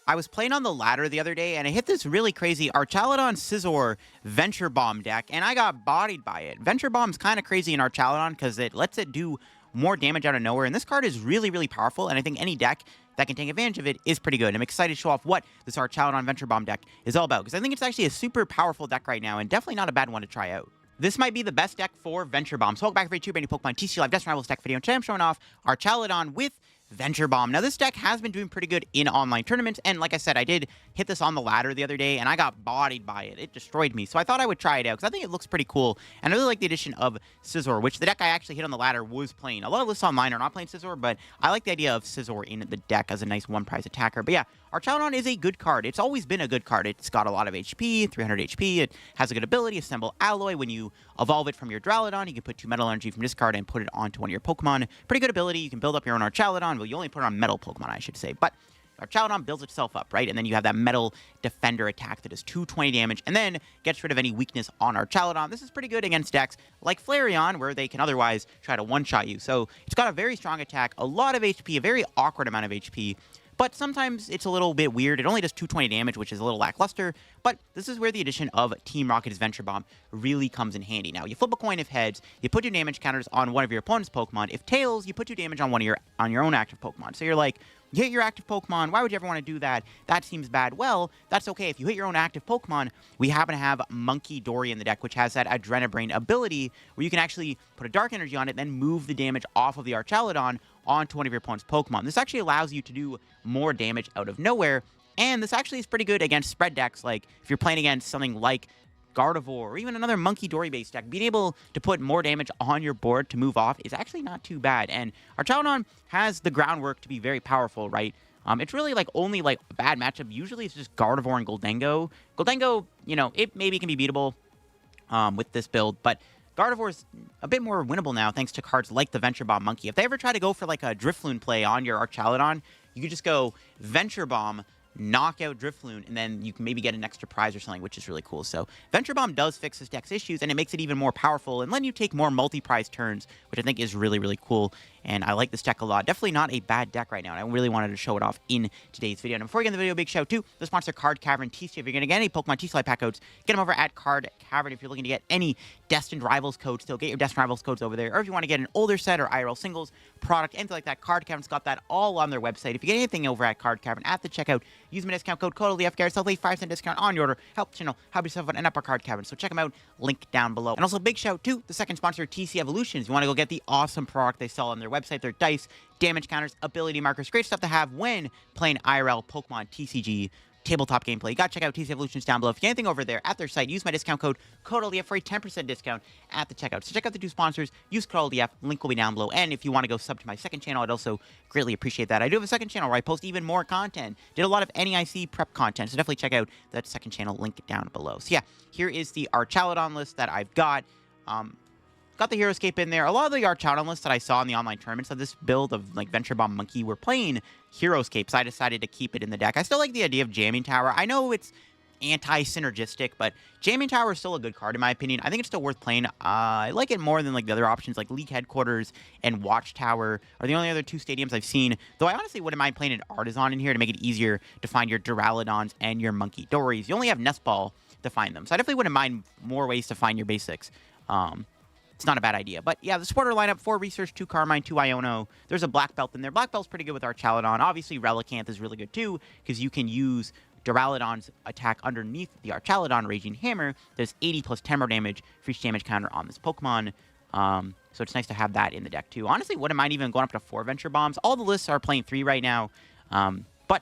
I was playing on the ladder the other day, and I hit this really crazy Archaludon Scizor Venture Bomb deck, and I got bodied by it. Venture Bomb's kind of crazy in Archaludon because it lets it do more damage out of nowhere, and this card is really, really powerful, and I think any deck that can take advantage of it is pretty good. I'm excited to show off what this Archaludon Venture Bomb deck is all about, because I think it's actually a super powerful deck right now, and definitely not a bad one to try out. This might be the best deck for Venture Bomb. So welcome back to a brand new Pokemon TCG Live Death Rivals deck video, and today I'm showing off Archaludon with Venture Bomb. Now, this deck has been doing pretty good in online tournaments, and like I said, I did hit this on the ladder the other day, and I got bodied by it. It destroyed me, so I thought I would try it out, because I think it looks pretty cool, and I really like the addition of Scizor, which the deck I actually hit on the ladder was playing. A lot of lists online are not playing Scizor, but I like the idea of Scizor in the deck as a nice one-prize attacker. But yeah, Archaludon is a good card. It's always been a good card. It's got a lot of HP, 300 HP. It has a good ability, Assemble Alloy. When you evolve it from your Duraludon, you can put 2 Metal Energy from discard and put it onto one of your Pokemon. Pretty good ability. You can build up your own Archaludon. Well, you only put it on Metal Pokemon, I should say. But Archaludon builds itself up, right? And then you have that Metal Defender attack that does 220 damage and then gets rid of any weakness on Archaludon. This is pretty good against decks like Flareon, where they can otherwise try to one-shot you. So it's got a very strong attack, a lot of HP, a very awkward amount of HP. But sometimes it's a little bit weird. It only does 220 damage, which is a little lackluster. But this is where the addition of Team Rocket's Venture Bomb really comes in handy. Now, you flip a coin if heads, you put 2 damage counters on one of your opponent's Pokemon. If tails, you put 2 damage on your own active Pokemon. So you're like, you hit your active Pokemon, why would you ever want to do that? That seems bad. Well, that's okay. If you hit your own active Pokemon, we happen to have Munkidori in the deck, which has that Adrenabrain ability where you can actually put a Dark Energy on it, then move the damage off of the Archaludon onto one of your opponent's Pokemon. This actually allows you to do more damage out of nowhere, and this actually is pretty good against spread decks, like if you're playing against something like Gardevoir, or even another Munkidori-based deck. Being able to put more damage on your board to move off is actually not too bad, and Archaludon has the groundwork to be very powerful, right? It's really only a bad matchup. Usually it's just Gardevoir and Goldengo. Goldengo, it maybe can be beatable with this build, but Gardevoir's a bit more winnable now thanks to cards like the Venture Bomb Monkey. If they ever try to go for a Drifloon play on your Archaludon, you could just go Venture Bomb, knock out Drifloon, and then you can maybe get an extra prize or something, which is really cool. So Venture Bomb does fix this deck's issues, and it makes it even more powerful and letting you take more multi-prize turns, which I think is really, really cool. And I like this deck a lot. Definitely not a bad deck right now, and I really wanted to show it off in today's video. And before we get in the video, big shout out to the sponsor, Card Cavern TCG. If you're going to get any Pokemon TCG pack codes, get them over at Card Cavern. If you're looking to get any Destined Rivals codes, still get your Destined Rivals codes over there. Or if you want to get an older set or IRL singles product, anything like that, Card Cavern's got that all on their website. If you get anything over at Card Cavern at the checkout, use my discount code LittleDarkFury, get yourself a 5% discount on your order. Help help yourself an upper Card Cavern. So check them out, link down below. And also big shout out to the second sponsor, TC Evolutions. You want to go get the awesome product they sell on their website, their dice, damage counters, ability markers, great stuff to have when playing IRL Pokemon TCG tabletop gameplay. You gotta check out TC Evolutions down below. If you get anything over there at their site, use my discount code LDF for a 10% discount at the checkout. So check out the 2 sponsors, use code LDF, link will be down below. And if you want to go sub to my second channel, I'd also greatly appreciate that. I do have a second channel where I post even more content. Did a lot of NEIC prep content, so definitely check out that second channel, link down below. So yeah, here is the Archaludon list that I've got. Got the Heroescape in there. A lot of the Archaludon lists that I saw in the online tournaments of this build of Venture Bomb Monkey were playing Heroescape, so I decided to keep it in the deck. I still like the idea of Jamming Tower. I know it's anti-synergistic, but Jamming Tower is still a good card in my opinion. I think it's still worth playing. I like it more than the other options like League Headquarters and Watchtower are the only other 2 stadiums I've seen. Though I honestly wouldn't mind playing an Artisan in here to make it easier to find your Duraludons and your Munkidoris. You only have Nest Ball to find them, so I definitely wouldn't mind more ways to find your basics. It's not a bad idea. But yeah, the supporter lineup, 4 Research, 2 Carmine, 2 Iono. There's a Black Belt in there. Black Belt's pretty good with Archaludon. Obviously, Relicanth is really good too, because you can use Duraludon's attack underneath the Archaludon Raging Hammer. There's 80 plus 10 more damage for each damage counter on this Pokemon. So it's nice to have that in the deck too. Honestly, wouldn't mind even going up to 4 Venture Bombs. All the lists are playing 3 right now. But,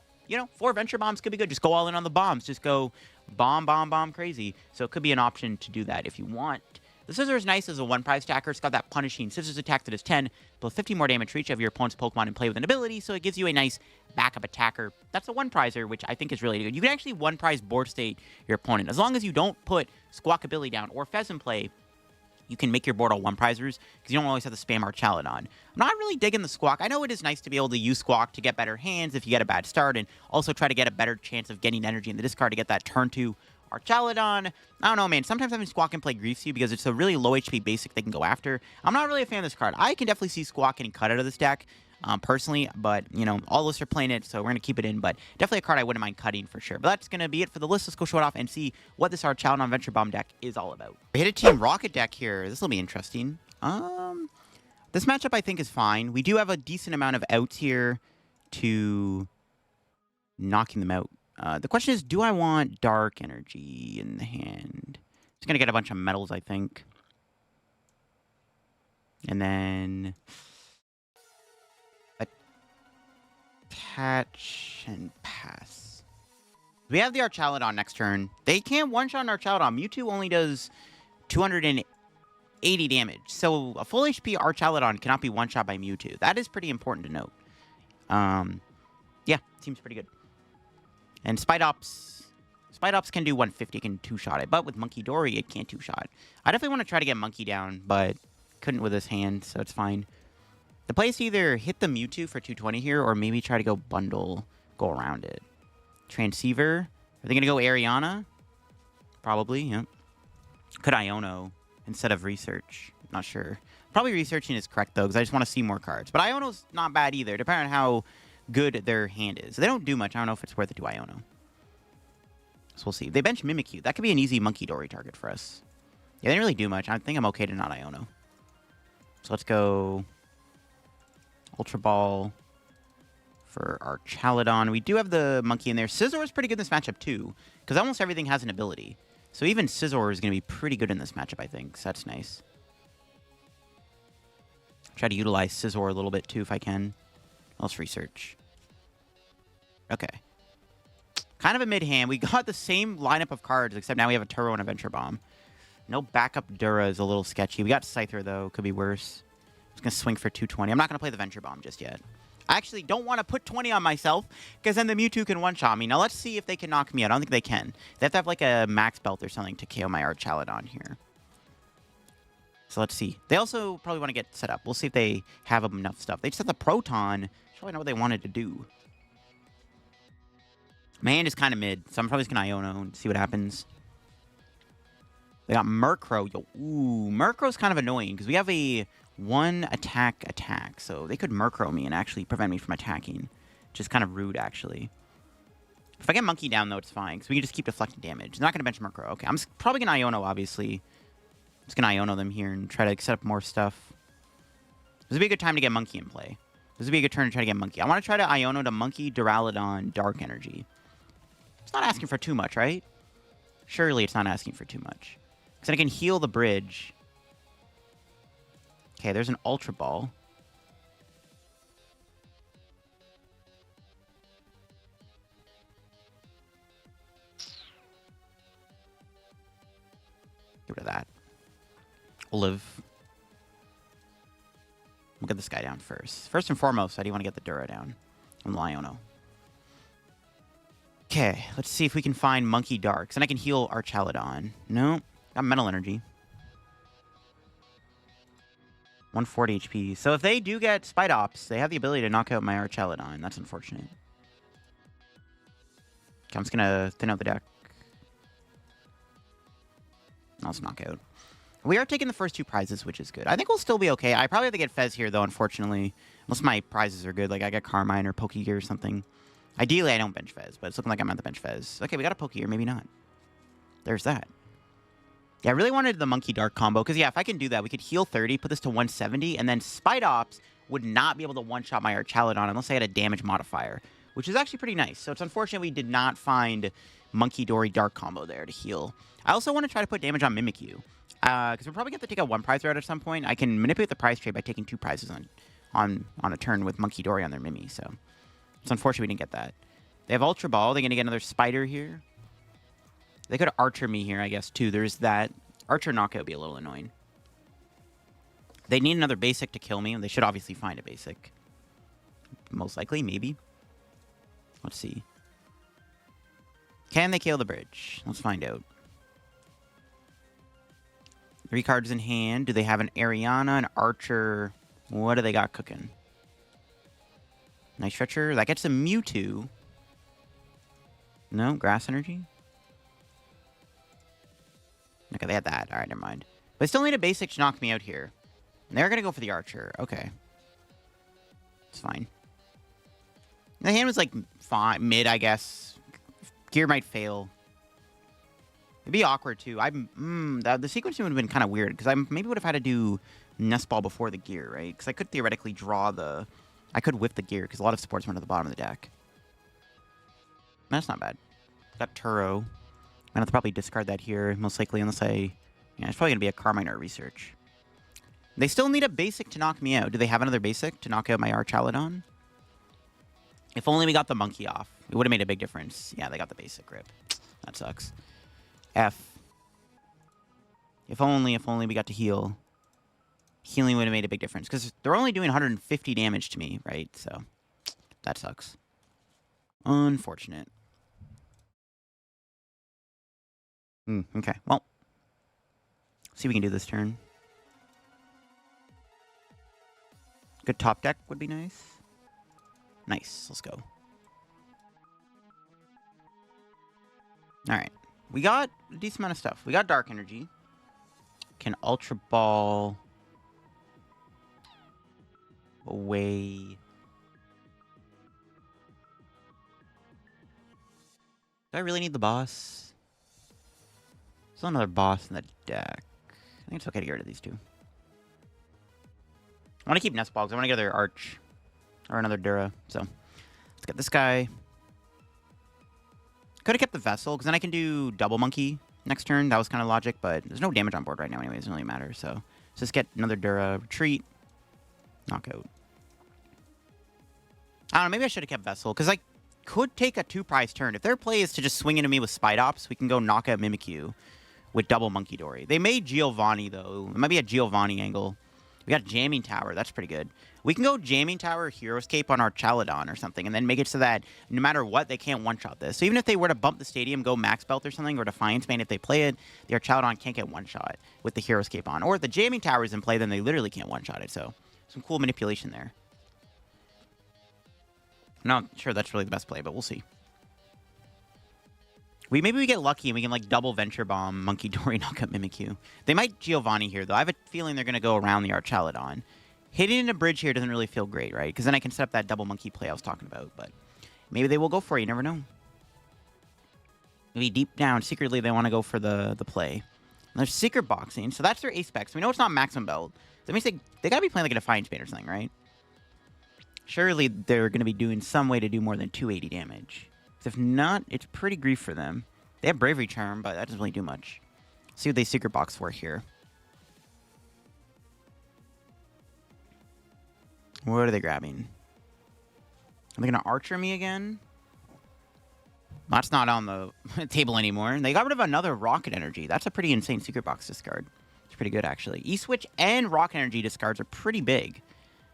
4 Venture Bombs could be good. Just go all in on the bombs. Just go bomb, bomb, bomb crazy. So it could be an option to do that if you want. The Scizor is nice as a 1-prize attacker. It's got that punishing Scissors attack that is 10, plus 15 more damage for each of your opponent's Pokemon and play with an ability, so it gives you a nice backup attacker. That's a 1-prizer, which I think is really good. You can actually 1-prize board state your opponent. As long as you don't put Squawkabilly down or Fez in play, you can make your board all 1-prizers, because you don't always have to spam Archaludon. I'm not really digging the Squawk. I know it is nice to be able to use Squawk to get better hands if you get a bad start, and also try to get a better chance of getting energy in the discard to get that turn 2 Archaladon. I don't know, man. Sometimes having Squawk and play griefs you because it's a really low HP basic they can go after. I'm not really a fan of this card. I can definitely see Squawk getting cut out of this deck. personally, but, you know, all lists are playing it, so we're going to keep it in, but definitely a card I wouldn't mind cutting for sure. But that's going to be it for the list. Let's go show it off and see what this Archaludon Venture Bomb deck is all about. We hit a Team Rocket deck here. This will be interesting. This matchup, I think, is fine. We do have a decent amount of outs here to knocking them out. The question is, do I want Dark Energy in the hand? It's going to get a bunch of metals, I think. And then attach and pass. We have the Archaladon next turn. They can't one-shot an Archaladon. Mewtwo only does 280 damage. So a full HP Archaladon cannot be one-shot by Mewtwo. That is pretty important to note. Yeah, seems pretty good. And Spidops can do 150, can two-shot it. But with Munkidori, it can't two-shot. I definitely want to try to get Monkey down, but couldn't with his hand, so it's fine. The play is to either hit the Mewtwo for 220 here, or maybe try to go bundle, go around it. Transceiver. Are they going to go Ariana? Probably, yep. Could Iono instead of Research? Not sure. Probably Researching is correct, though, because I just want to see more cards. But Iono's not bad either, depending on how good their hand is. They don't do much. I don't know if it's worth it to Iono. So we'll see. They bench Mimikyu. That could be an easy Munkidori target for us. Yeah, they didn't really do much. I think I'm okay to not Iono. So let's go Ultra Ball for Archaladon. We do have the Monkey in there. Scizor is pretty good in this matchup, too, because almost everything has an ability. So even Scizor is going to be pretty good in this matchup, I think. So that's nice. Try to utilize Scizor a little bit, too, if I can. Let's research. Okay. Kind of a mid-hand. We got the same lineup of cards, except now we have a Turo and a Venture Bomb. No backup Dura is a little sketchy. We got Scyther, though. Could be worse. I'm just going to swing for 220. I'm not going to play the Venture Bomb just yet. I actually don't want to put 20 on myself, because then the Mewtwo can one-shot me. Now, let's see if they can knock me out. I don't think they can. They have to have, like, a Max Belt or something to KO my Archaladon here. So let's see. They also probably want to get set up. We'll see if they have enough stuff. They just have the Proton. Probably know what they wanted to do. My hand is kind of mid, so I'm probably just going to Iono and see what happens. They got Murkrow. Yo, ooh, Murkrow's kind of annoying because we have a one attack, so they could Murkrow me and actually prevent me from attacking. Which is kind of rude, actually. If I get Monkey down, though, it's fine, because we can just keep deflecting damage. They're not going to bench Murkrow. Okay, I'm probably going to Iono, obviously. I'm just going to Iono them here and try to set up more stuff. This would be a good time to get Monkey in play. This would be a good turn to try to get Monkey. I want to try to Iono to Monkey, Duraludon, Dark Energy. It's not asking for too much, right? Surely it's not asking for too much. Because I can heal the bridge. Okay, there's an Ultra Ball. Get rid of that. We'll live. We'll get this guy down first. First and foremost, I do want to get the Dura down. I'm Iono. Okay, let's see if we can find Monkey Darks. And I can heal Archaladon. No, got Metal Energy. 140 HP. So if they do get Spidops, they have the ability to knock out my Archaladon. That's unfortunate. Okay, I'm just going to thin out the deck. Let's knock out. We are taking the first two prizes, which is good. I think we'll still be okay. I probably have to get Fez here, though, unfortunately. Unless my prizes are good. Like, I get Carmine or Pokégear or something. Ideally, I don't bench Fez, but it's looking like I'm at the bench Fez. Okay, we got a Pokégear. Maybe not. There's that. Yeah, I really wanted the Monkey Dark combo, because, yeah, if I can do that, we could heal 30, put this to 170, and then Spidops would not be able to one-shot my Archaladon unless I had a damage modifier, which is actually pretty nice. So it's unfortunate we did not find Munkidori Dark combo there to heal. I also want to try to put damage on Mimikyu. Because we're probably going to take a one prize route at some point. I can manipulate the prize trade by taking two prizes on a turn with Munkidori on their Mimi. So it's unfortunate we didn't get that. They have Ultra Ball. They're going to get another Spider here. They could Archer me here, I guess, too. There's that. Archer knockout would be a little annoying. They need another basic to kill me. They should obviously find a basic. Most likely, maybe. Let's see. Can they kill the bridge? Let's find out. 3 cards in hand. Do they have an Ariana, an Archer? What do they got cooking? Night Stretcher. That gets a Mewtwo. No, Grass Energy. Okay, they had that. Alright, never mind. But I still need a basic to knock me out here. And they're going to go for the Archer. Okay. It's fine. The hand was like fine, mid, I guess. Gear might fail. It'd be awkward too. The sequencing would have been kind of weird because I maybe would have had to do Nest Ball before the gear, right? Because I could theoretically draw the... I could whip the gear because a lot of supports went to the bottom of the deck. That's not bad. Got Turo. I'm gonna have to probably discard that here, most likely, unless I... Yeah, it's probably gonna be a Carmine or Research. They still need a basic to knock me out. Do they have another basic to knock out my Archaladon? If only we got the monkey off. It would have made a big difference. Yeah, they got the basic grip. That sucks. F. If only we got to heal. Healing would have made a big difference. Because they're only doing 150 damage to me, right? So, that sucks. Unfortunate. Okay, well. See if we can do this turn. Good top deck would be nice. Nice, let's go. Alright. We got a decent amount of stuff. We got Dark Energy. Can Ultra Ball away. Do I really need the boss? Still another boss in the deck. I think it's okay to get rid of these two. I want to keep Nest Ball because I want to get another Arch. Or another Dura. So, let's get this guy. Could have kept the Vessel, because then I can do Double Monkey next turn. That was kind of logic, but there's no damage on board right now anyway. It doesn't really matter. So, let's just get another Dura. Retreat. Knockout. I don't know. Maybe I should have kept Vessel, because I could take a 2-prize turn. If their play is to just swing into me with Spidops, we can go knock out Mimikyu with double Munkidori. They made Giovanni, though. It might be a Giovanni angle. We got Jamming Tower. That's pretty good. We can go Jamming Tower, Hero's Cape on Archaladon or something, and then make it so that no matter what, they can't one-shot this. So even if they were to bump the stadium, go Max Belt or something, or Defiance Bane, if they play it, the Archaladon can't get one-shot with the Hero's Cape on. Or if the Jamming Tower is in play, then they literally can't one-shot it. So some cool manipulation there. I'm not sure that's really the best play, but we'll see. Maybe we get lucky and we can, like, double Venture Bomb, Munkidori, knock up Mimikyu. They might Giovanni here, though. I have a feeling they're going to go around the Archaladon. Hitting in a bridge here doesn't really feel great, right? Because then I can set up that double monkey play I was talking about. But maybe they will go for it. You never know. Maybe deep down, secretly, they want to go for the play. And there's Secret Boxing. So that's their ace spec. So we know it's not Maximum Belt. So that means they got to be playing like a Defiance Bane or something, right? Surely they're going to be doing some way to do more than 280 damage. If not, it's pretty grief for them. They have Bravery Charm, but that doesn't really do much. See what they Secret Box for here. What are they grabbing? Are they going to Archer me again? That's not on the table anymore. They got rid of another Rocket Energy. That's a pretty insane Secret Box discard. It's pretty good, actually. E-Switch and Rocket Energy discards are pretty big.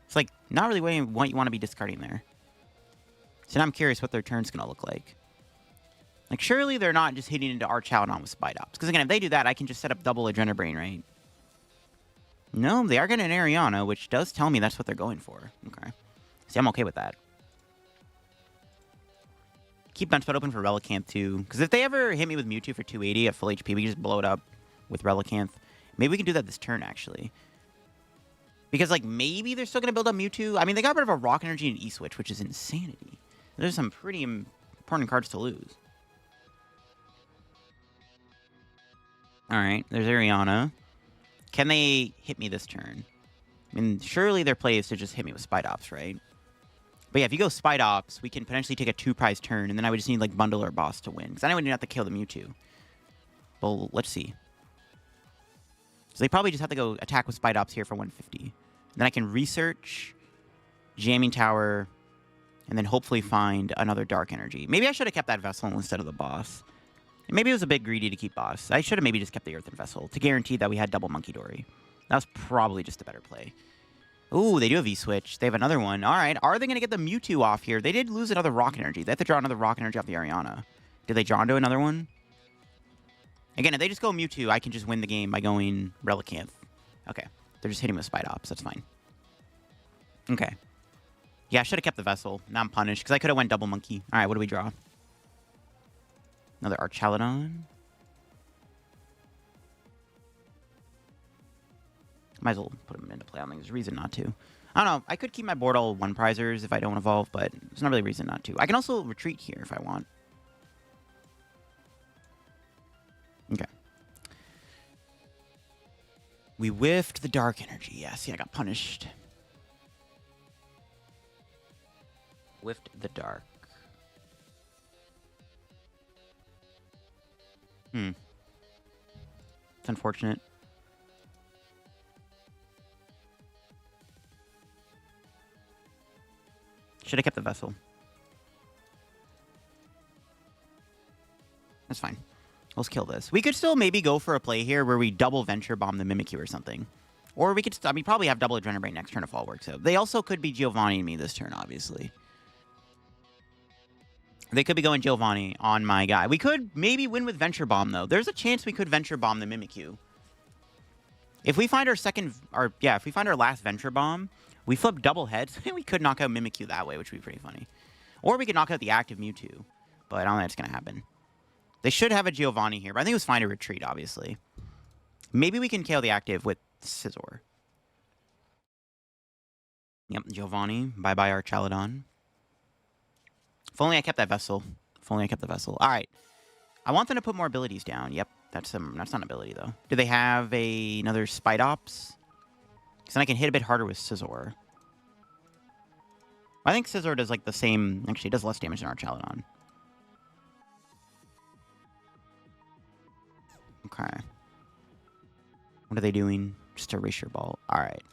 It's like not really what you want to be discarding there. So now I'm curious what their turn's going to look like. Like, surely they're not just hitting into Archaladon with Spidops. Because, again, if they do that, I can just set up double Adrenabrain, right? No, they are getting an Ariana, which does tell me that's what they're going for. Okay. See, I'm okay with that. Keep Benchpad open for Relicanth, too. Because if they ever hit me with Mewtwo for 280 at full HP, we can just blow it up with Relicanth. Maybe we can do that this turn, actually. Because, like, maybe they're still going to build up Mewtwo. I mean, they got rid of a Rock Energy and E-Switch, which is insanity. There's some pretty important cards to lose. Alright, there's Ariana. Can they hit me this turn? I mean, surely their play is to just hit me with Spidops, right? But yeah, if you go Spidops, we can potentially take a 2-prize turn, and then I would just need, like, Bundle or Boss to win. Because then I wouldn't have to kill the Mewtwo. Well, let's see. So they probably just have to go attack with Spidops here for 150. Then I can research, Jamming Tower, and then hopefully find another Dark Energy. Maybe I should have kept that Vessel instead of the Boss. And maybe it was a bit greedy to keep Boss. I should have maybe just kept the Earthen Vessel to guarantee that we had double Munkidori. That was probably just a better play. Ooh, they do have E-Switch. They have another one. All right, are they going to get the Mewtwo off here? They did lose another Rock Energy. They have to draw another Rock Energy off the Ariana. Did they draw into another one? Again, if they just go Mewtwo, I can just win the game by going Relicanth. Okay, they're just hitting with Spidops. That's fine. Okay. Yeah, I should have kept the Vessel. Now I'm punished because I could have went double Monkey. All right, what do we draw? Another Archaladon. Might as well put him into play. I don't think there's a reason not to. I don't know. I could keep my board all one prizers if I don't evolve, but there's not really a reason not to. I can also retreat here if I want. Okay. We whiffed the dark energy. Yeah, see, I got punished. Whiffed the dark. It's unfortunate. Should have kept the vessel. That's fine. Let's kill this. We could still maybe go for a play here where we double Venture Bomb the Mimikyu or something. Or we could, I mean, probably have double Adrenaline next turn if all works out. They also could be Giovanni me this turn, obviously. They could be going Giovanni on my guy. We could maybe win with Venture Bomb, though. There's a chance we could Venture Bomb the Mimikyu. If we find if we find our last Venture Bomb, we flip double heads, we could knock out Mimikyu that way, which would be pretty funny. Or we could knock out the active Mewtwo, but I don't think that's going to happen. They should have a Giovanni here, but I think it was fine to retreat, obviously. Maybe we can KO the active with Scizor. Yep, Giovanni. Bye-bye, Archaladon. If only I kept that vessel. If only I kept the vessel. All right. I want them to put more abilities down. Yep, that's not an ability, though. Do they have another Spidops? Because then I can hit a bit harder with Scizor. I think Scizor does, like, the same... Actually, it does less damage than Archaladon. Okay. What are they doing? Just Erasure Ball. Alright.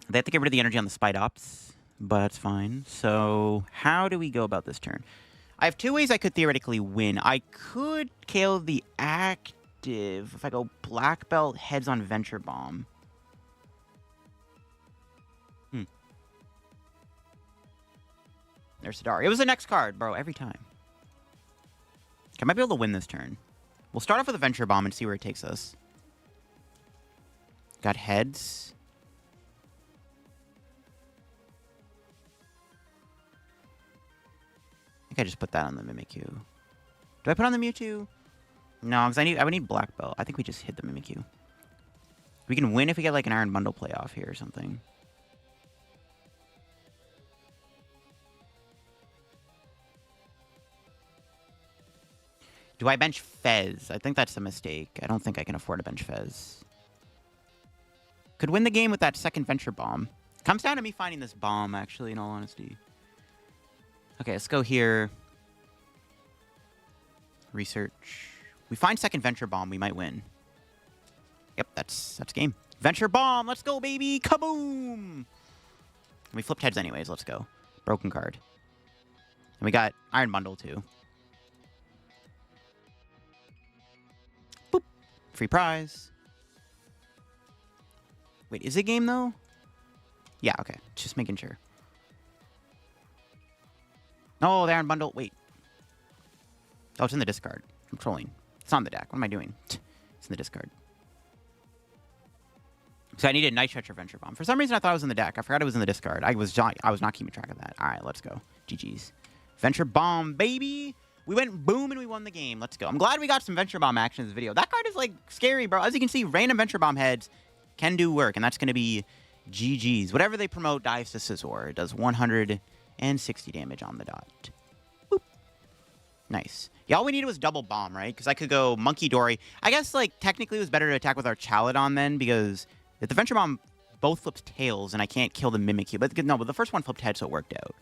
They have to get rid of the energy on the Spidops, but that's fine. So, how do we go about this turn? I have two ways I could theoretically win. I could KO the active if I go Black Belt heads on Venture Bomb. There's Sidar. It was the next card, bro, every time. Okay, I might be able to win this turn. We'll start off with a Venture Bomb and see where it takes us. Got heads. I think I just put that on the Mimikyu. Do I put on the Mewtwo? No, because I would need Black Belt. I think we just hit the Mimikyu. We can win if we get like an Iron Bundle playoff here or something. Do I bench Fez? I think that's a mistake. I don't think I can afford to bench Fez. Could win the game with that second Venture Bomb. Comes down to me finding this bomb, actually, in all honesty. Okay, let's go here. Research. We find second Venture Bomb, we might win. Yep, that's game. Venture Bomb, let's go, baby! Kaboom! We flipped heads anyways, let's go. Broken card. And we got Iron Bundle, too. Boop. Free prize. Wait, is it game, though? Yeah, okay. Just making sure. Oh, the Iron Bundle. Wait. Oh, it's in the discard. I'm trolling. It's on the deck. What am I doing? It's in the discard. So I needed Night Stretcher Venture Bomb. For some reason, I thought it was in the deck. I forgot it was in the discard. I was not keeping track of that. All right, let's go. GG's. Venture Bomb, baby. We went boom and we won the game. Let's go. I'm glad we got some Venture Bomb action in this video. That card is, like, scary, bro. As you can see, random Venture Bomb heads can do work, and that's going to be GG's. Whatever they promote dives to Scizor. It does 160 damage on the dot. Boop. Nice. Yeah, all we needed was double bomb, right? Because I could go Munkidori. I guess, like, technically it was better to attack with Archaladon then, because if the Venture Bomb both flips tails and I can't kill the Mimikyu. But no, but the first one flipped heads, so it worked out.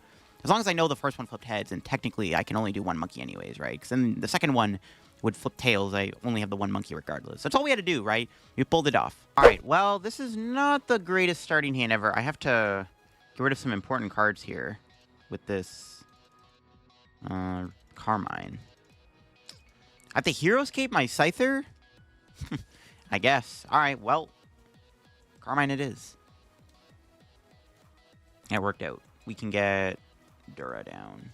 As long as I know the first one flipped heads, and technically I can only do one monkey anyways, right? Because then the second one would flip tails. I only have the one monkey regardless. That's all we had to do, right? We pulled it off. All right, well, this is not the greatest starting hand ever. I have to get rid of some important cards here with this Carmine. I have to Hero's Cape my Scyther? I guess. All right, well, Carmine it is. It worked out. We can get Dura down.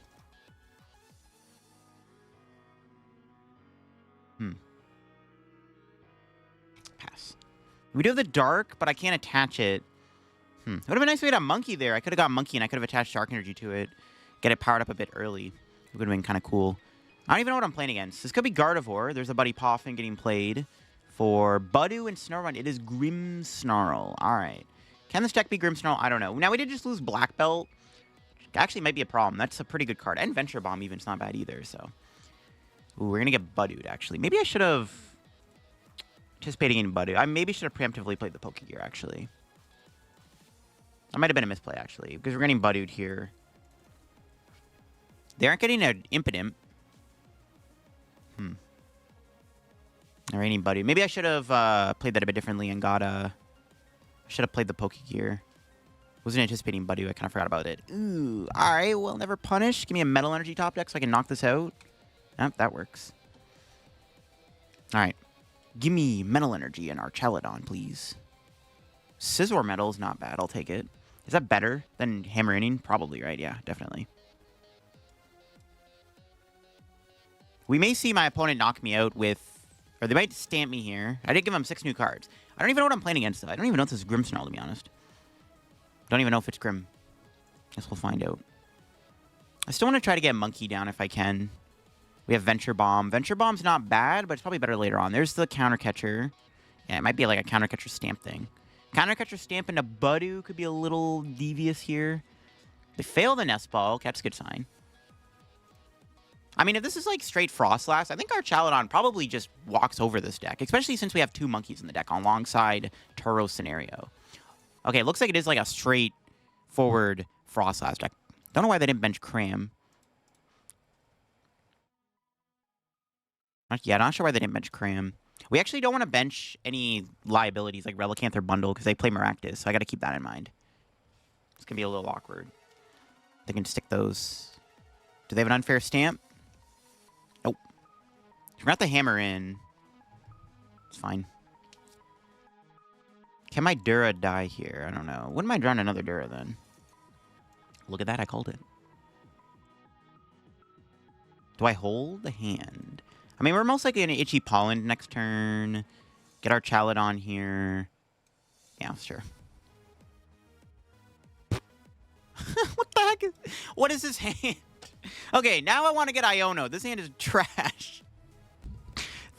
Pass. We do have the Dark, but I can't attach it. It would have been nice if we had a Monkey there. I could have got Monkey, and I could have attached Dark Energy to it. Get it powered up a bit early. It would have been kind of cool. I don't even know what I'm playing against. This could be Gardevoir. There's a Buddy Poffin getting played. For Budu and Snarl, it is Grimmsnarl. All right. Can this deck be Grimmsnarl? I don't know. Now, we did just lose Black Belt. Actually, might be a problem. That's a pretty good card. And Venture Bomb even. It's not bad either, so. Ooh, we're going to get Budded, actually. Maybe I should have... Anticipating getting Budded. I maybe should have preemptively played the Pokégear, actually. That might have been a misplay, actually. Because we're getting Budded here. They aren't getting an Impidimp. They're getting Budded. Maybe I should have played that a bit differently and got a... I should have played the Pokégear. Wasn't anticipating Budded. I kind of forgot about it. Ooh. Alright, well, never punish. Give me a Metal Energy top deck so I can knock this out. Yep, that works. Alright. Give me Metal Energy and Archaladon, please. Scizor Metal is not bad. I'll take it. Is that better than Hammer Inning? Probably, right? Yeah, definitely. We may see my opponent knock me out with... Or they might stamp me here. I did give him 6 new cards. I don't even know what I'm playing against, though. I don't even know if this is Grimmsnarl, to be honest. Don't even know if it's Grim. Guess we'll find out. I still want to try to get Monkey down if I can. We have Venture Bomb. Venture Bomb's not bad, but it's probably better later on. There's the Counter Catcher. Yeah, it might be like a Counter Catcher Stamp thing. Counter Catcher Stamp into Budu could be a little devious here. They fail the Nest Ball. Okay, that's a good sign. I mean, if this is like straight Frostlass, I think Archaladon probably just walks over this deck, especially since we have 2 monkeys in the deck alongside Turo scenario. Okay, it looks like it is like a straight forward Frostlass deck. Don't know why they didn't bench Cram. Not sure why they didn't bench Cram. We actually don't want to bench any liabilities like Relicanth or Bundle because they play Maractus, so I got to keep that in mind. It's going to be a little awkward. They can stick those. Do they have an unfair stamp? Nope. We're going to have to hammer in. It's fine. Can my Dura die here? I don't know. Wouldn't mind drawing another Dura then. Look at that. I called it. Do I hold the hand? I mean, we're most likely going to Itchy Pollen next turn. Get our Archaladon here. Yeah, sure. What the heck is... What is this hand? Okay, now I want to get Iono. This hand is trash.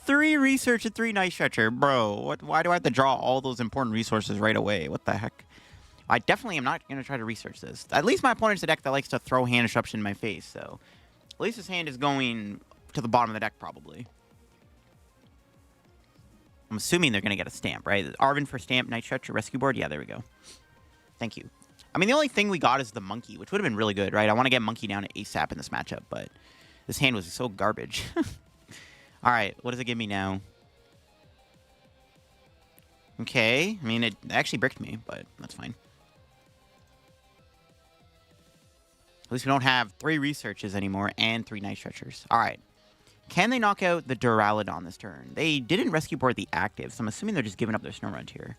3 research and 3 Night Stretcher. Bro, why do I have to draw all those important resources right away? What the heck? I definitely am not going to try to research this. At least my opponent's a deck that likes to throw hand disruption in my face, so... At least this hand is going to the bottom of the deck, probably. I'm assuming they're going to get a stamp, right? Arvin for stamp, Night Stretcher, Rescue Board? Yeah, there we go. Thank you. I mean, the only thing we got is the Monkey, which would have been really good, right? I want to get Monkey down to ASAP in this matchup, but this hand was so garbage. All right, what does it give me now? Okay, I mean, it actually bricked me, but that's fine. At least we don't have 3 researches anymore and 3 Night Stretchers. All right. Can they knock out the Duraludon this turn? They didn't rescue board the active, so I'm assuming they're just giving up their Snorunt here.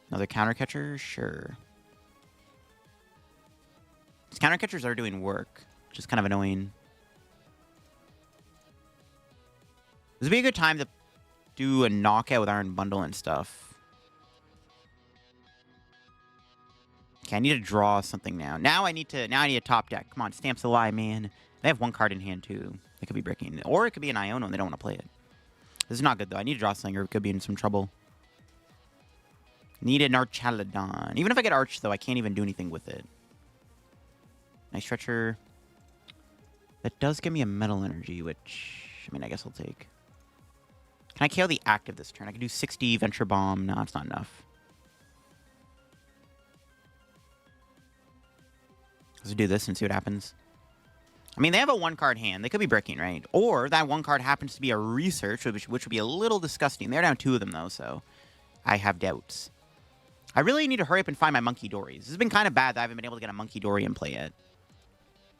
Another Counter Catcher? Sure. These Counter Catchers are doing work, which is kind of annoying. This would be a good time to do a knockout with Iron Bundle and stuff. Okay, I need to draw something now. Now I need a top deck. Come on, Stamps a lie, man. They have 1 card in hand too. They could be breaking. Or it could be an Iono and they don't want to play it. This is not good though. I need to draw something or it could be in some trouble. Need an Archaladon. Even if I get Arch though, I can't even do anything with it. Night Stretcher. That does give me a Metal Energy, which I mean I guess I'll take. Can I KO the active this turn? I can do 60 Venture Bomb. No, it's not enough. Let's do this and see what happens. I mean, they have a 1-card hand. They could be bricking, right? Or that 1 card happens to be a research, which would be a little disgusting. They're down 2 of them, though, so I have doubts. I really need to hurry up and find my Munkidoris. This has been kind of bad that I haven't been able to get a Munkidori in play yet.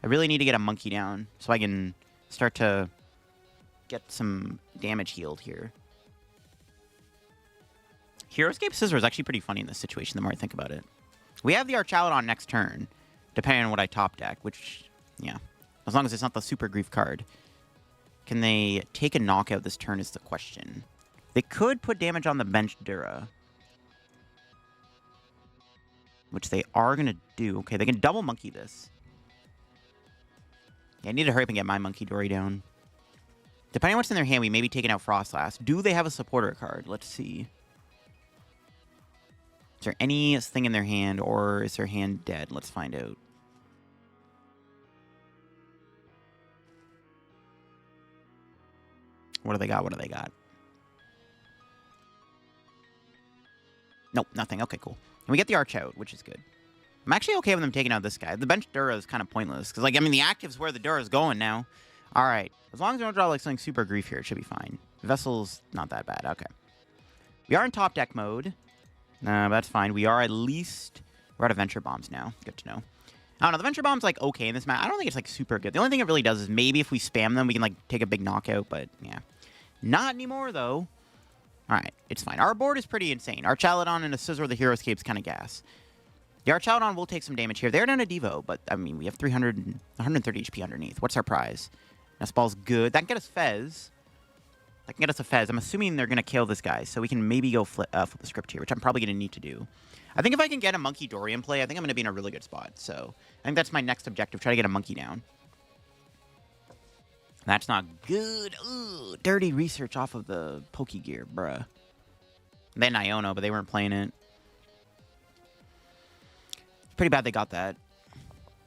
I really need to get a Monkey down so I can start to get some damage healed here. Heroescape Scizor is actually pretty funny in this situation, the more I think about it. We have the Archaladon next turn, depending on what I top deck, which, yeah. As long as it's not the Super Grief card. Can they take a knockout this turn is the question. They could put damage on the bench Dura. Which they are going to do. Okay, they can double Monkey this. Yeah, I need to hurry up and get my Munkidori down. Depending on what's in their hand, we may be taking out Frostlass. Do they have a supporter card? Let's see. Is there anything in their hand, or is their hand dead? Let's find out. What do they got? What do they got? Nope, nothing. Okay, cool. And we get the Arch out, which is good. I'm actually okay with them taking out this guy. The bench Dura is kind of pointless. Because, like, I mean, the active's where the Dura is going now. All right. As long as we don't draw, like, something super grief here, it should be fine. Vessel's not that bad. Okay. We are in top deck mode. No, that's fine. We are at least... We're out of Venture Bombs now. Good to know. I don't know. The Venture Bomb's, like, okay in this match. I don't think it's, like, super good. The only thing it really does is maybe if we spam them, we can, like, take a big knockout. But, yeah. Not anymore, though. All right. It's fine. Our board is pretty insane. Archaladon and a Scizor the Hero Escape's kind of gas. The Archaladon will take some damage here. They're down a Devo, but, I mean, we have 130 HP underneath. What's our prize? Nest Ball's good. That can get us Fez. That can get us a Fez. I'm assuming they're going to kill this guy, so we can maybe go flip the script here, which I'm probably going to need to do. I think if I can get a Munkidori in play, I think I'm going to be in a really good spot. So I think that's my next objective, try to get a Monkey down. That's not good. Ooh, dirty research off of the Pokégear, bruh. Then Iono, but they weren't playing it. Pretty bad they got that.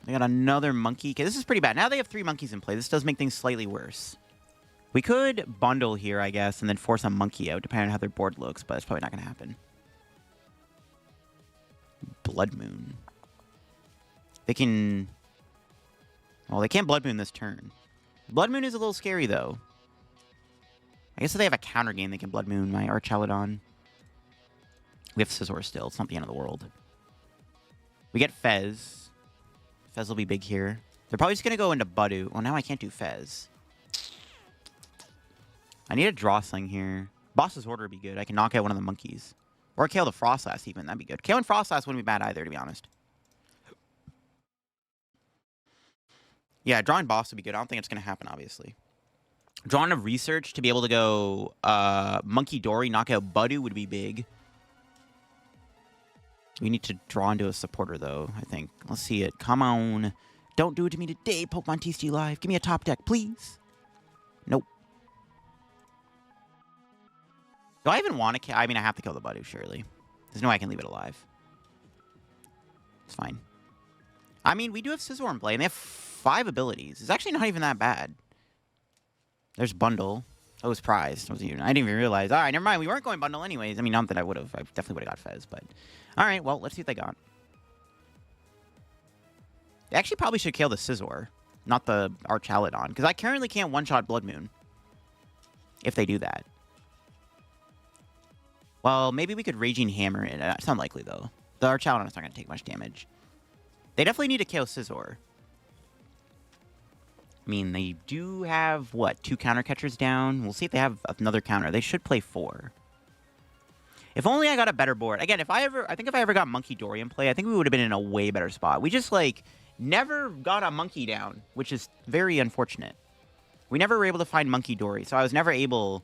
They got another monkey. Okay, this is pretty bad. Now they have 3 monkeys in play. This does make things slightly worse. We could bundle here, I guess, and then force a monkey out, depending on how their board looks, but it's probably not going to happen. Blood Moon. They can... Well, they can't Blood Moon this turn. Blood Moon is a little scary, though. I guess if they have a counter game, they can Blood Moon my Archaladon. We have Scizor still. It's not the end of the world. We get Fez. Fez will be big here. They're probably just going to go into Budu. Well, now I can't do Fez. I need a draw sling here. Boss's Order would be good. I can knock out one of the monkeys. Or KO the Frostlass even. That'd be good. KO and Frostlass wouldn't be bad either, to be honest. Yeah, drawing boss would be good. I don't think it's going to happen, obviously. Drawing a research to be able to go Munkidori, knock out Budu would be big. We need to draw into a supporter, though, I think. Let's see it. Come on. Don't do it to me today, Pokemon TCG Live. Give me a top deck, please. Nope. Do I even want to kill? I mean, I have to kill the Budu, surely. There's no way I can leave it alive. It's fine. I mean, we do have Scizor in play, and they have 5 abilities. It's actually not even that bad. There's Bundle. I was prized. I didn't even realize. All right, never mind. We weren't going Bundle anyways. I mean, not that I would have. I definitely would have got Fez, but... All right, well, let's see what they got. They actually probably should kill the Scizor, not the Archaladon, because I currently can't one-shot Blood Moon if they do that. Well, maybe we could Raging Hammer it. It's unlikely, though. The Archaladon is not going to take much damage. They definitely need to kill Scizor. I mean, they do have, what, 2 counter catchers down? We'll see if they have another counter. They should play 4. If only I got a better board. Again, I think if I ever got Munkidori in play, I think we would have been in a way better spot. We just, like, never got a monkey down, which is very unfortunate. We never were able to find Munkidori, so I was never able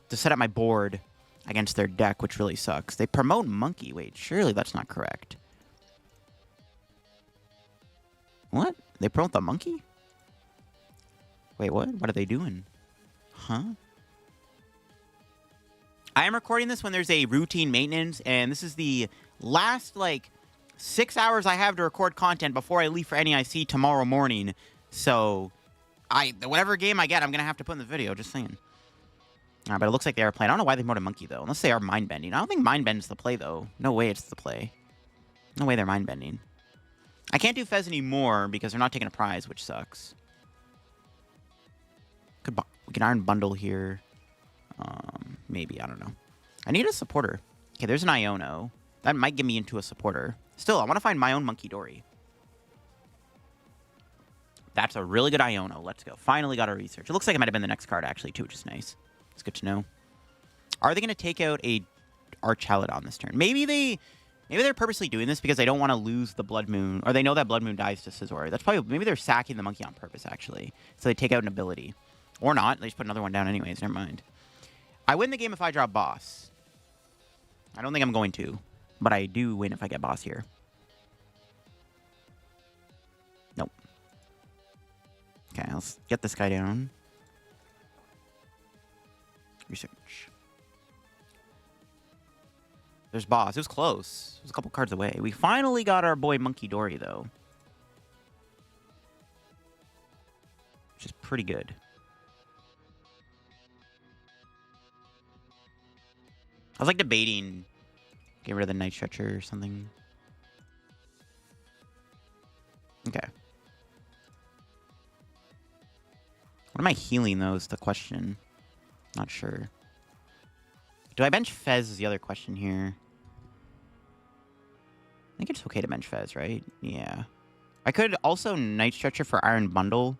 to set up my board against their deck, which really sucks. They promote monkey. Wait, surely that's not correct. What? They promote the monkey? Wait, what? What are they doing? Huh? I am recording this when there's a routine maintenance, and this is the last, like, 6 hours I have to record content before I leave for NEIC tomorrow morning. So, whatever game I get, I'm going to have to put in the video, just saying. All right, but it looks like they are playing. I don't know why they promoted Monkey, though, unless they are mind-bending. I don't think mind-bend's the play, though. No way it's the play. No way they're mind-bending. I can't do Fez anymore because they're not taking a prize, which sucks. We can Iron Bundle here. Maybe, I don't know. I need a supporter. Okay, there's an Iono. That might get me into a supporter. Still, I want to find my own Munkidori. That's a really good Iono. Let's go. Finally got a research. It looks like it might have been the next card, actually, too, which is nice. It's good to know. Are they going to take out a Archaladon this turn? Maybe they're purposely doing this because they don't want to lose the Blood Moon, or they know that Blood Moon dies to Scizor. That's probably, maybe they're sacking the monkey on purpose, actually. So they take out an ability. Or not. They just put another one down anyways. Never mind. I win the game if I draw boss. I don't think I'm going to, but I do win if I get boss here. Nope. Okay, let's get this guy down. Research. There's boss. It was close. It was a couple cards away. We finally got our boy Munkidori, though. Which is pretty good. I was like debating getting rid of the Night Stretcher or something. Okay. What am I healing, though, is the question. Not sure. Do I bench Fez is the other question here. I think it's okay to bench Fez, right? Yeah. I could also Night Stretcher for Iron Bundle.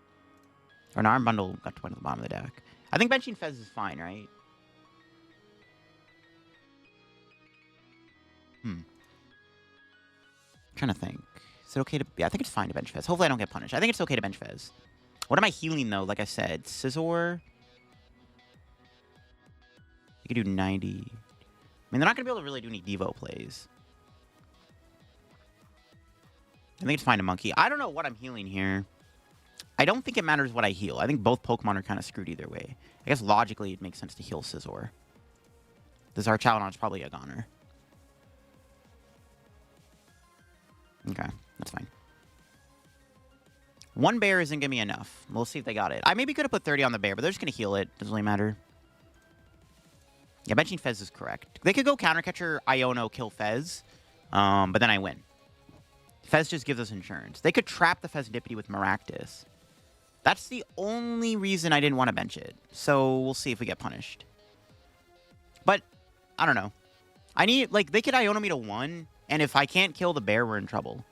Or an Iron Bundle got to win at the bottom of the deck. I think benching Fez is fine, right? I'm trying to think. Is it okay to... Yeah, I think it's fine to bench Fez. Hopefully I don't get punished. I think it's okay to bench Fez. What am I healing, though? Like I said, Scizor. You could do 90. I mean, they're not going to be able to really do any Devo plays. I think it's fine to Monkey. I don't know what I'm healing here. I don't think it matters what I heal. I think both Pokemon are kind of screwed either way. I guess logically it makes sense to heal Scizor. This Archaladon is probably a goner. Okay, that's fine. One bear isn't going to be enough. We'll see if they got it. I maybe could have put 30 on the bear, but they're just going to heal it. Doesn't really matter. Yeah, benching Fez is correct. They could go counter catcher, Iono, kill Fez, but then I win. Fez just gives us insurance. They could trap the Fezandipiti with Maractus. That's the only reason I didn't want to bench it. So we'll see if we get punished. But, I don't know. I need, like, they could Iono me to 1, and if I can't kill the bear, we're in trouble.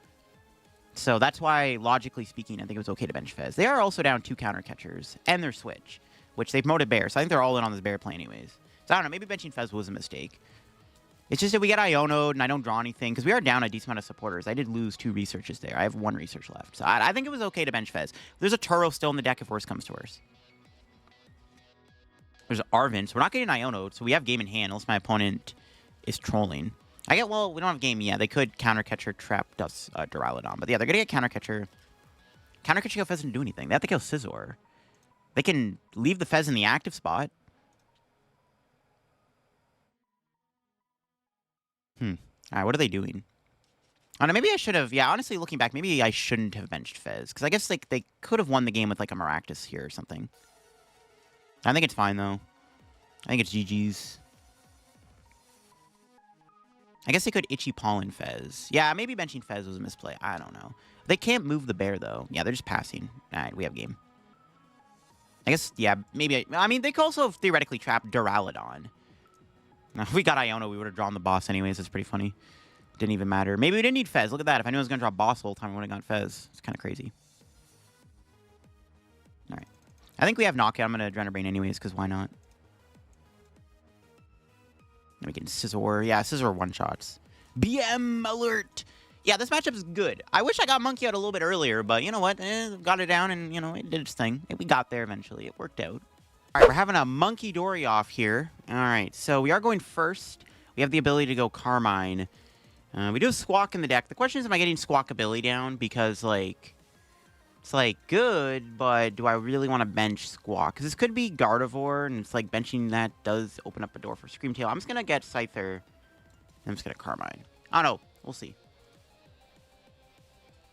So that's why, logically speaking, I think it was okay to bench Fez. They are also down 2 counter catchers, and their switch, which they promoted bear. So I think they're all in on this bear play anyways. So I don't know, maybe benching Fez was a mistake. It's just that we get Iono'd and I don't draw anything, because we are down a decent amount of supporters. I did lose 2 researches there. I have 1 research left. So I think it was okay to bench Fez. There's a Turo still in the deck if worse comes to worse. There's Arvin, so we're not getting Iono'd, so we have game in hand, unless my opponent is trolling. Well, we don't have game yet. They could counter catcher trap Duraludon. But yeah, they're going to get counter catcher. Counter catcher Fez doesn't do anything. They have to kill Scizor. They can leave the Fez in the active spot. Alright, what are they doing? I don't know, maybe I should have... Yeah, honestly, looking back, maybe I shouldn't have benched Fez. Because I guess like, they could have won the game with like a Maractus here or something. I think it's fine, though. I think it's GG's. I guess they could Itchy Pollen Fez. Yeah, maybe benching Fez was a misplay. I don't know. They can't move the bear, though. Yeah, they're just passing. Alright, we have game. I guess, yeah, maybe... I mean, they could also theoretically trap Duraludon. Now, if we got Iono, we would have drawn the boss anyways. That's pretty funny. Didn't even matter. Maybe we didn't need Fez. Look at that. If I knew I was going to draw boss the whole time, we would have got Fez. It's kind of crazy. Alright. I think we have knockout. I'm going to Adrenabrain anyways, because why not? Then we get Scizor. Yeah, Scizor one-shots. BM alert! Yeah, this matchup is good. I wish I got Monkey out a little bit earlier, but you know what? Got it down, and, you know, it did its thing. We got there eventually. It worked out. All right, we're having a Munkidori off here. All right, so we are going first. We have the ability to go Carmine. We do have Squawk in the deck. The question is, am I getting Squawkabilly down? Because, like, it's, like, good, but do I really want to bench Squawk? Because this could be Gardevoir, and it's, like, benching that does open up a door for Screamtail. I'm just going to get Scyther, and I'm just going to Carmine. I don't know. We'll see.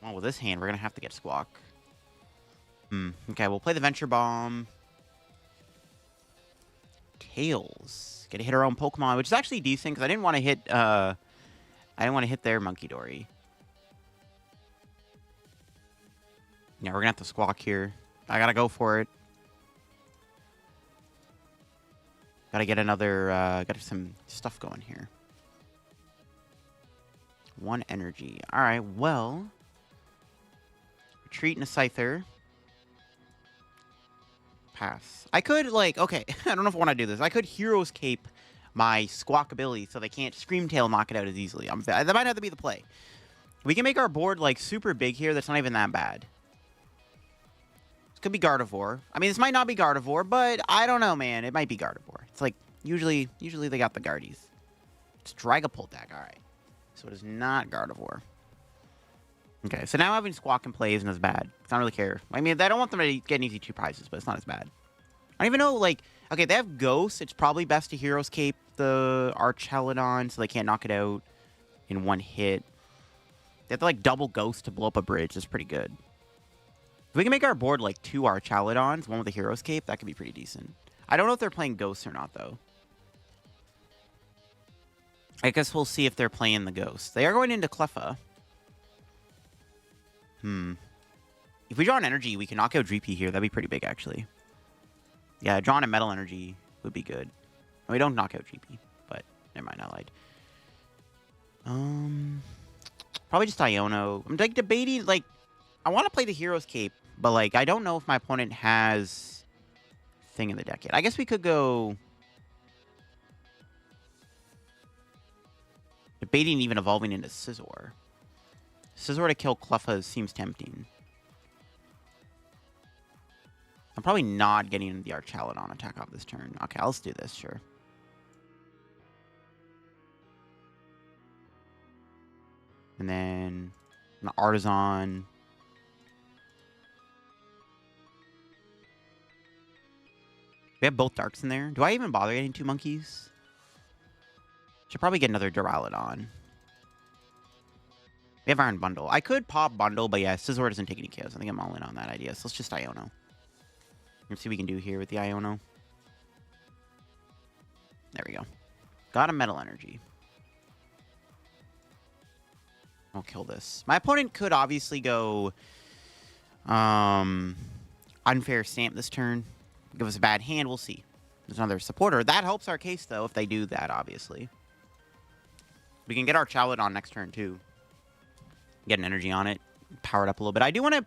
Well, with this hand, we're going to have to get Squawk. Okay, we'll play the Venture Bomb. Tails. Get to hit our own Pokemon, which is actually decent because I didn't want to hit their Munkidori. Yeah, we're gonna have to Squawk here. I gotta go for it. Gotta get another gotta some stuff going here. 1 energy. Alright, well. Retreat and a Scyther. Pass. I could, like, okay, I don't know if I want to do this. I could Hero's Cape my Squawkabilly so they can't Screamtail knock it out as easily. That might have to be the play. We can make our board, like, super big here. That's not even that bad. This could be Gardevoir. I mean, this might not be Gardevoir, but I don't know, man. It might be Gardevoir. It's like, usually they got the Guardies. It's Dragapult deck, alright. So it is not Gardevoir. Okay, so now having Squawk in play isn't as bad. I don't really care. I mean, I don't want them to get an easy 2 prizes, but it's not as bad. I don't even know, like, Okay, they have Ghost. It's probably best to Hero's Cape the Archaladon so they can't knock it out in one hit. They have to, like, double Ghost to blow up a bridge. That's pretty good. If we can make our board, like, 2 Archaladons, one with a Hero's Cape, that could be pretty decent. I don't know if they're playing Ghosts or not, though. I guess we'll see if they're playing the Ghost. They are going into Cleffa. If we draw an energy, we can knock out Dreepy here. That'd be pretty big, actually. Yeah, drawing a Metal Energy would be good. We don't knock out Dreepy, but never mind, I lied. Probably just Iono. I'm, like, debating, like, I want to play the Hero's Cape, but, like, I don't know if my opponent has thing in the deck yet. I guess we could go... Debating even evolving into Scizor. Scizor to kill Cleffa seems tempting. I'm probably not getting into the Archaladon attack off this turn. Okay, let's do this, sure. And then an Artisan. We have both Darks in there. Do I even bother getting 2 monkeys? Should probably get another Duraludon. We have Iron Bundle. I could pop Bundle, but yeah, Scizor doesn't take any KOs. I think I'm all in on that idea. So let's just Iono. Let's see what we can do here with the Iono. There we go. Got a Metal Energy. I'll kill this. My opponent could obviously go Unfair Stamp this turn. Give us a bad hand. We'll see. There's another supporter. That helps our case, though, if they do that, obviously. We can get our Archaladon next turn, too. Get an energy on it. Power it up a little bit. I do want to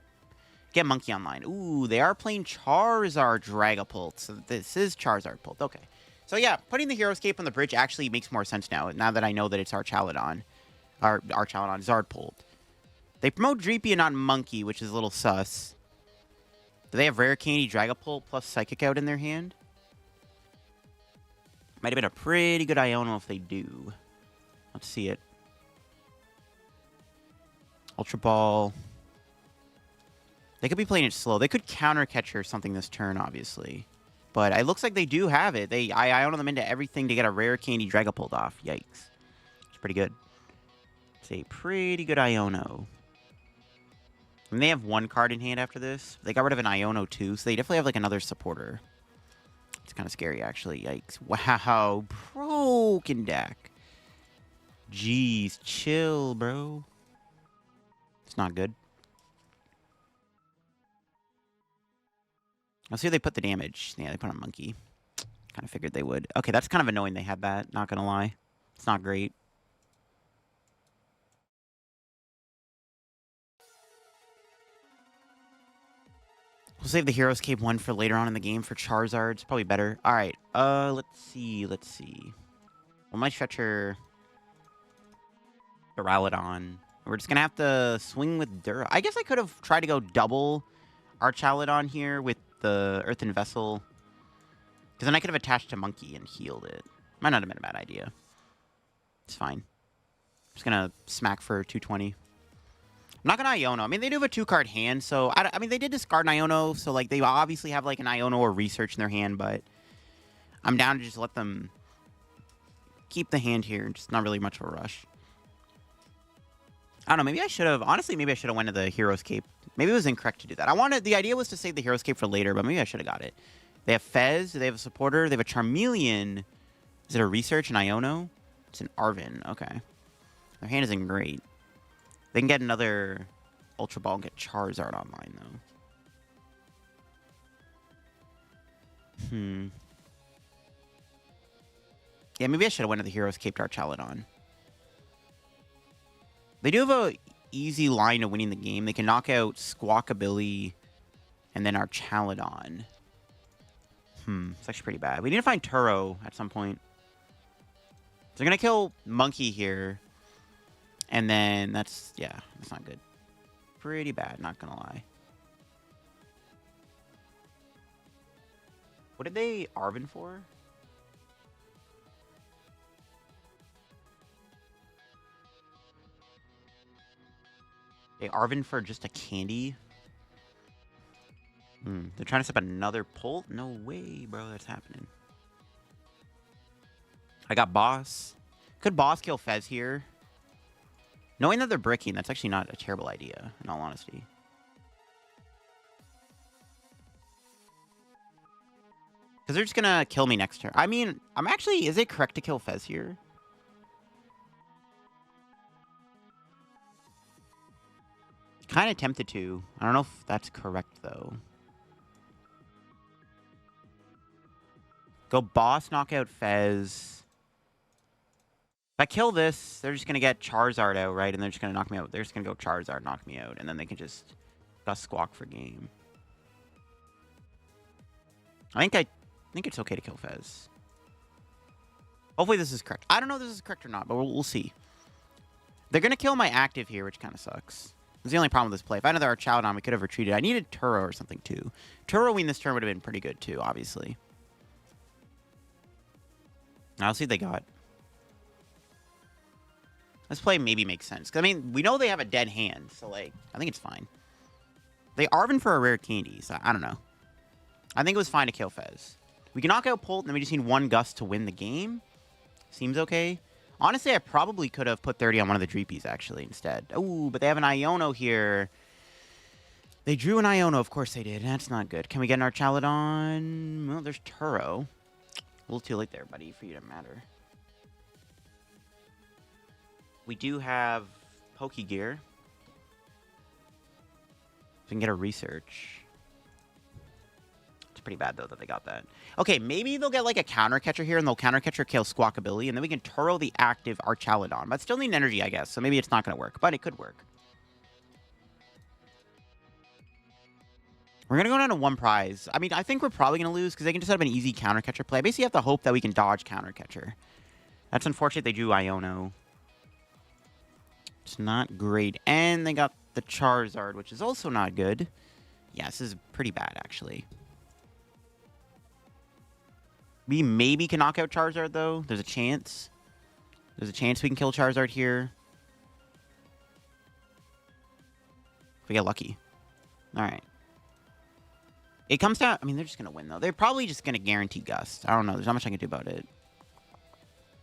get Monkey online. Ooh, they are playing Charizard Dragapult. So this is Charizard Pult. Okay. So, yeah, putting the Hero's Cape on the bridge actually makes more sense now that I know that it's Archaladon. Archaladon, Zardpult. They promote Dreepy and not Monkey, which is a little sus. Do they have Rare Candy Dragapult plus Psychic out in their hand? Might have been a pretty good Iono if they do. Let's see it. Ultra Ball. They could be playing it slow. They could counter catch or something this turn, obviously. But it looks like they do have it. I Iono them into everything to get a Rare Candy Dragapult off. Yikes. It's pretty good. It's a pretty good Iono. And they have 1 card in hand after this. They got rid of an Iono too, so they definitely have like another supporter. It's kind of scary, actually. Yikes. Wow. Broken deck. Jeez. Chill, bro. It's not good. Let's see if they put the damage. Yeah, they put on Monkey. Kind of figured they would. Okay, that's kind of annoying they had that. Not gonna lie. It's not great. We'll save the Hero's Cape 1 for later on in the game for Charizard. It's probably better. Alright, let's see. Well, Night Stretcher... Duraludon. We're just gonna have to swing with Dura. I guess I could have tried to go double Archaladon here with the Earthen Vessel. Because then I could have attached to Monkey and healed it. Might not have been a bad idea. It's fine. I'm just gonna smack for 220. I'm not gonna Iono. I mean, they do have a 2-card hand, so... I mean, they did discard an Iono, so, like, they obviously have, like, an Iono or Research in their hand, but... I'm down to just let them keep the hand here. Just not really much of a rush. I don't know, maybe I should have... Honestly, maybe I should have went to the Hero's Cape. Maybe it was incorrect to do that. The idea was to save the Hero's Cape for later, but maybe I should have got it. They have Fez, they have a supporter, they have a Charmeleon. Is it a Research, an Iono? It's an Arven, okay. Their hand isn't great. They can get another Ultra Ball and get Charizard online, though. Yeah, maybe I should have went to the Hero's Cape to Archaladon. They do have a easy line of winning the game. They can knock out Squawkabilly and then Archaladon. It's actually pretty bad. We need to find Turo at some point. So they're going to kill Monkey here. And then that's, yeah, that's not good. Pretty bad, not going to lie. What did they Arven for? They Arven for just a candy? They're trying to set up another Pult? No way, bro. That's happening. I got Boss. Could Boss kill Fez here? Knowing that they're bricking, that's actually not a terrible idea, in all honesty. Because they're just going to kill me next turn. I mean, is it correct to kill Fez here? Kind of tempted to. I don't know if that's correct, though. Go Boss, knock out Fez. If I kill this, they're just going to get Charizard out, right? And they're just going to knock me out. They're just going to go Charizard, knock me out. And then they can just Squawk for game. I think it's okay to kill Fez. Hopefully this is correct. I don't know if this is correct or not, but we'll see. They're going to kill my active here, which kind of sucks. That's the only problem with this play. If I had another Archaladon, we could have retreated. I needed Turo or something, too. Turoing this turn would have been pretty good, too, obviously. I'll see what they got. This play maybe makes sense. I mean, we know they have a dead hand, so, like, I think it's fine. They Arven for a rare candy, so I don't know. I think it was fine to kill Fez. We can knock out Pult, and then we just need one Gust to win the game. Seems okay. Honestly, I probably could have put 30 on one of the Dreepies, actually, instead. Ooh, but they have an Iono here. They drew an Iono. Of course they did. That's not good. Can we get an Archaladon? Well, there's Turo. A little too late there, buddy, for you to matter. We do have Pokégear. We can get a Research. It's pretty bad, though, that they got that. Okay, maybe they'll get, like, a counter catcher here, and they'll counter catcher kill Squawkabilly, and then we can Turo the active Archaladon. But still need energy, I guess, so maybe it's not going to work, but it could work. We're going to go down to one prize. I mean, I think we're probably going to lose, because they can just set up an easy counter catcher play. I basically have to hope that we can dodge counter catcher. That's unfortunate they drew Iono. It's not great. And they got the Charizard, which is also not good. Yeah, this is pretty bad, actually. We maybe can knock out Charizard, though. There's a chance. There's a chance we can kill Charizard here. If we get lucky. All right. It comes down... I mean, they're just going to win, though. They're probably just going to guarantee Gust. I don't know. There's not much I can do about it.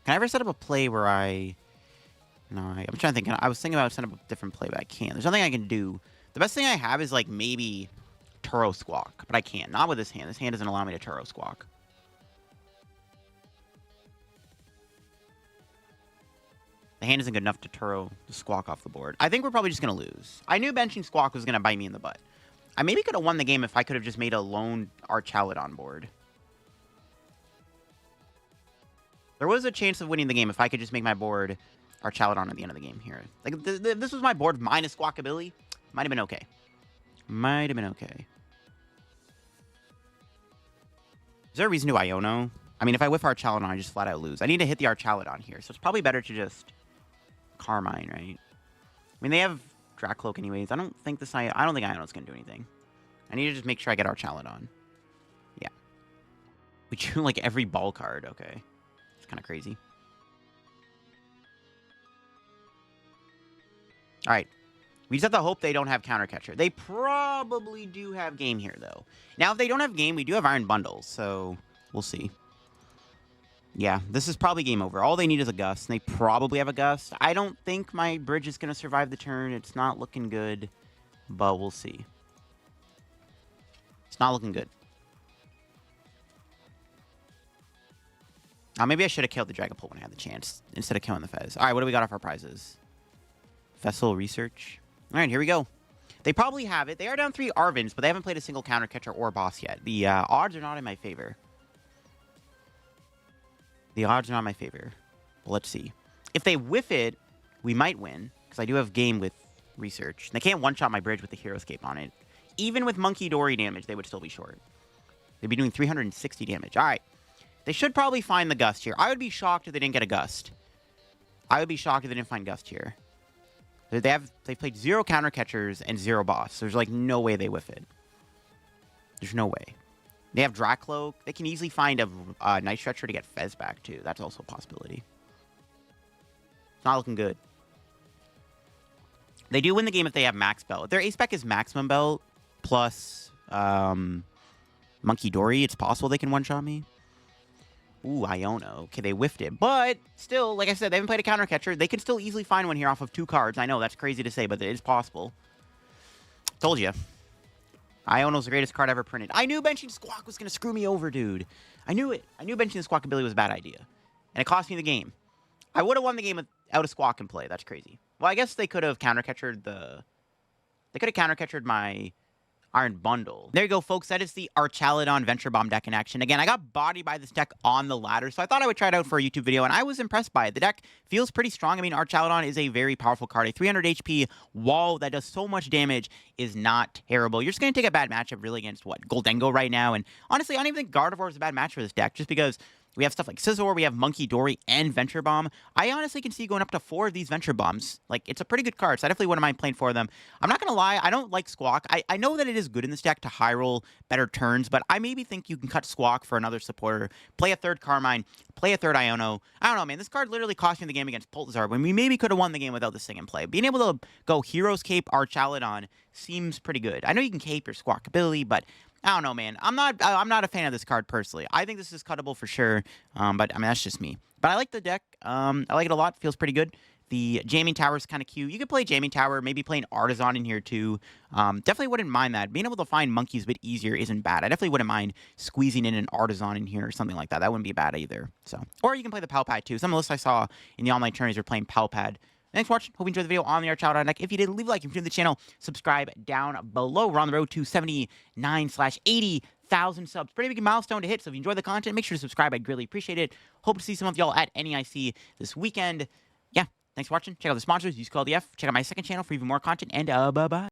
Can I ever set up a play where I... No, I'm trying to think. I was thinking about setting up a different play, but I can't. There's nothing I can do. The best thing I have is, like, maybe Turo Squawk. But I can't. Not with this hand. This hand doesn't allow me to Turo Squawk. The hand isn't good enough to Turo the Squawk off the board. I think we're probably just going to lose. I knew benching Squawk was going to bite me in the butt. I maybe could have won the game if I could have just made a lone Archaladon board. There was a chance of winning the game if I could just make my board Archaladon at the end of the game here. Like, if this was my board minus Squawkabilly, might have been okay. Might have been okay. Is there a reason to Iono? I mean, if I whiff Archaladon, I just flat out lose. I need to hit the Archaladon here, so it's probably better to just Carmine, right? I mean, they have Dracloak anyways. I don't think Iono's going to do anything. I need to just make sure I get Archaladon. Yeah. We drew, like, every ball card. Okay. It's kind of crazy. All right. We just have to hope they don't have counter catcher. They probably do have game here, though. Now, if they don't have game, we do have Iron Bundles, so we'll see. Yeah, this is probably game over. All they need is a Gust, and they probably have a Gust. I don't think my bridge is going to survive the turn. It's not looking good, but we'll see. It's not looking good. Maybe I should have killed the Dragapult when I had the chance, instead of killing the Fez. All right, what do we got off our prizes? Vessel Research. All right, here we go. They probably have it. They are down 3 Arvens, but they haven't played a single counter catcher or boss yet. The odds are not in my favor. The odds are not in my favor. But let's see. If they whiff it, we might win, because I do have game with Research. They can't one-shot my bridge with the Hero Escape on it. Even with Munkidori damage, they would still be short. They'd be doing 360 damage. All right. They should probably find the Gust here. I would be shocked if they didn't get a Gust. I would be shocked if they didn't find Gust here. They played 0 counter catchers and 0 boss. There's like no way they whiff it. There's no way. They have Dracloak. They can easily find a Night Stretcher to get Fez back too. That's also a possibility. It's not looking good. They do win the game if they have Max Belt. If their Ace Spec is Maximum Belt plus Munkidori, it's possible they can one-shot me. Ooh, Iono. Okay, they whiffed it. But still, like I said, they haven't played a counter catcher. They can still easily find one here off of 2 cards. I know, that's crazy to say, but it is possible. Told you. Iono's the greatest card ever printed. I knew benching Squawk was going to screw me over, dude. I knew it. I knew benching the Squawkabilly was a bad idea. And it cost me the game. I would have won the game without a Squawk in play. That's crazy. Well, I guess they could have counter catchered the... They could have counter catchered my Iron Bundle. There you go, folks. That is the Archaludon Venture Bomb deck in action. Again, I got bodied by this deck on the ladder, so I thought I would try it out for a YouTube video, and I was impressed by it. The deck feels pretty strong. I mean, Archaludon is a very powerful card. A 300 HP wall that does so much damage is not terrible. You're just going to take a bad matchup, really, against, what, Goldengo right now, and honestly, I don't even think Gardevoir is a bad match for this deck, just because we have stuff like Scizor, we have Munkidori, and Venture Bomb. I honestly can see going up to 4 of these Venture Bombs. Like, it's a pretty good card, so I definitely wouldn't mind playing 4 of them. I'm not going to lie, I don't like Squawk. I know that it is good in this deck to high roll better turns, but I maybe think you can cut Squawk for another supporter, play a 3rd Carmine, play a 3rd Iono. I don't know, man. This card literally cost me the game against Pulsar when we maybe could have won the game without this thing in play. Being able to go Heroes Cape Archaludon seems pretty good. I know you can cape your Squawkabilly, but I don't know, man. I'm not a fan of this card personally. I think this is cuttable for sure, but I mean that's just me. But I like the deck. I like it a lot. Feels pretty good. The Jamming Tower is kind of cute. You could play Jamming Tower, maybe play an Artisan in here too. Definitely wouldn't mind that. Being able to find monkeys a bit easier isn't bad. I definitely wouldn't mind squeezing in an Artisan in here or something like that. That wouldn't be bad either. So, or you can play the Palpad too. Some of the lists I saw in the online tourneys are playing Palpad. Thanks for watching. Hope you enjoyed the video on the Archaludon deck. If you did, leave a like. If you're new to the channel, subscribe down below. We're on the road to 79/80,000 subs. Pretty big milestone to hit, so if you enjoy the content, make sure to subscribe. I'd greatly appreciate it. Hope to see some of y'all at NEIC this weekend. Yeah, thanks for watching. Check out the sponsors. Use code LittleDarkFury. Check out my second channel for even more content, and bye-bye.